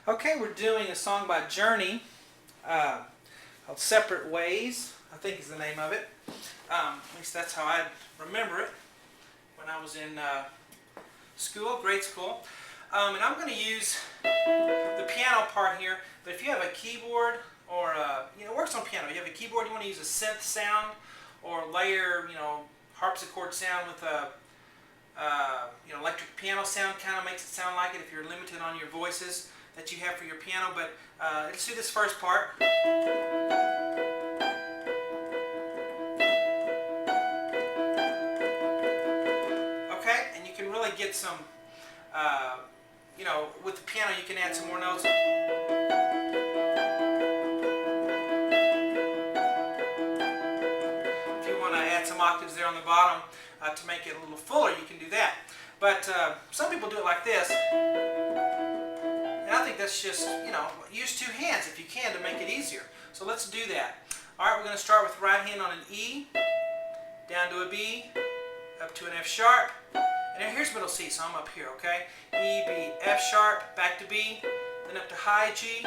Okay, we're doing a song by Journey called Separate Ways, I think is the name of it. At least that's how I remember it when I was in school, grade school. And I'm going to use the piano part here, but if you have a keyboard or, it works on piano. You have a keyboard, you want to use a synth sound or layer, harpsichord sound with a electric piano sound, kind of makes it sound like it if you're limited on your voices that you have for your piano. But let's do this first part. Okay, and you can really get some, with the piano you can add some more notes. If you want to add some octaves there on the bottom to make it a little fuller, you can do that. But some people do it like this. And I think that's just, use two hands if you can to make it easier. So let's do that. Alright, we're going to start with the right hand on an E, down to a B, up to an F sharp, and then here's middle C, so I'm up here, okay? E, B, F sharp, back to B, then up to high G,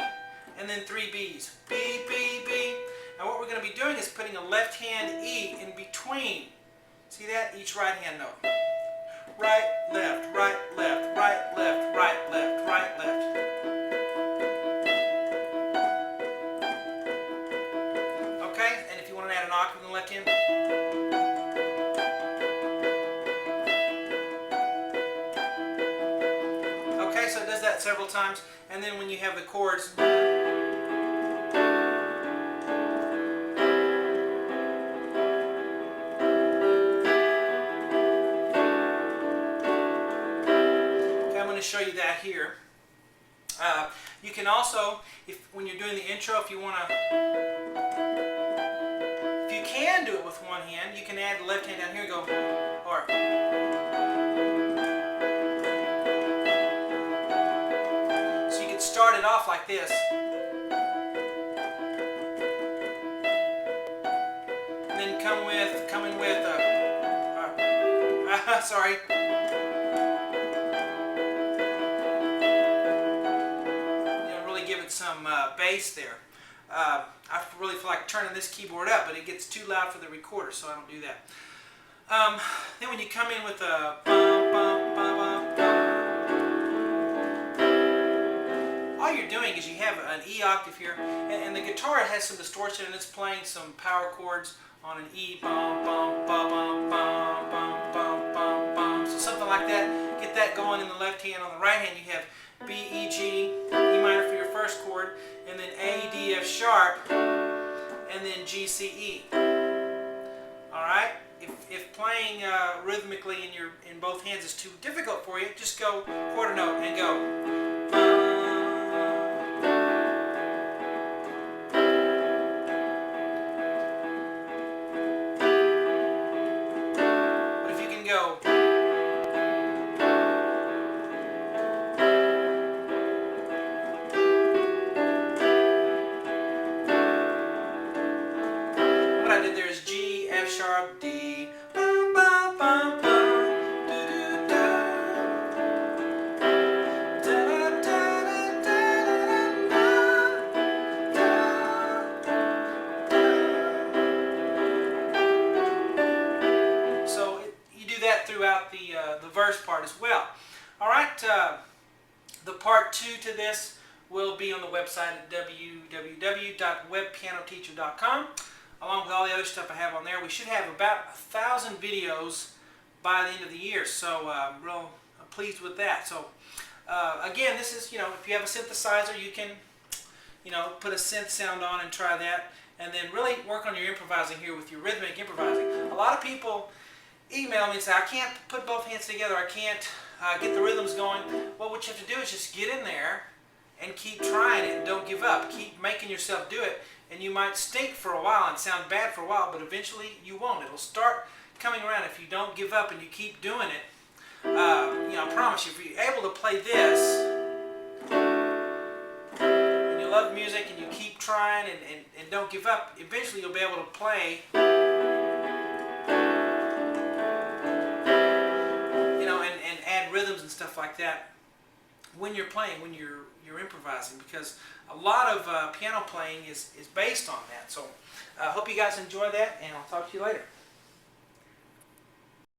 and then three B's. B, B, B. And what we're going to be doing is putting a left hand E in between. See that? Each right hand note. Right, left, right, left, right, left, right, left, right, left. Okay, and if you want to add an octave on the left hand. Okay, so it does that several times, and then when you have the chords. Show you that here. You can also, when you're doing the intro, if you can do it with one hand, you can add the left hand down here and go, or so you can start it off like this, and then come in with sorry. Some bass there. I really feel like turning this keyboard up, but it gets too loud for the recorder, so I don't do that. Then when you come in with a bum, bum, bum, bum, bum, all you're doing is you have an E octave here, and the guitar has some distortion, and it's playing some power chords on an E, bum, bum, bum, bum, bum, bum, bum, bum, bum. So something like that. Get that going in the left hand. On the right hand, you have B, E, G, E minor for your first chord, and then A, D, F sharp, and then G, C, E. Alright? If playing rhythmically in both hands is too difficult for you, just go quarter note and go. But if you can go. Sharp, D, bum, bum, bum, bum, do, do, da. Da, da, da, da, da, da, da. So you do that throughout the verse part as well. All right, the part 2 to this will be on the website at www.webpianoteacher.com. Along with all the other stuff I have on there. We should have about 1,000 videos by the end of the year, so I'm real pleased with that. So again, this is, if you have a synthesizer, you can, put a synth sound on and try that, and then really work on your improvising here with your rhythmic improvising. A lot of people email me and say, I can't put both hands together, I can't get the rhythms going. Well, what you have to do is just get in there and keep trying it and don't give up. Keep making yourself do it. And you might stink for a while and sound bad for a while, but eventually you won't. It'll start coming around if you don't give up and you keep doing it. I promise you, if you're able to play this, and you love music and you keep trying and don't give up, eventually you'll be able to play, and add rhythms and stuff like that. when you're playing, when you're improvising, because a lot of piano playing is based on that. So I hope you guys enjoy that, and I'll talk to you later.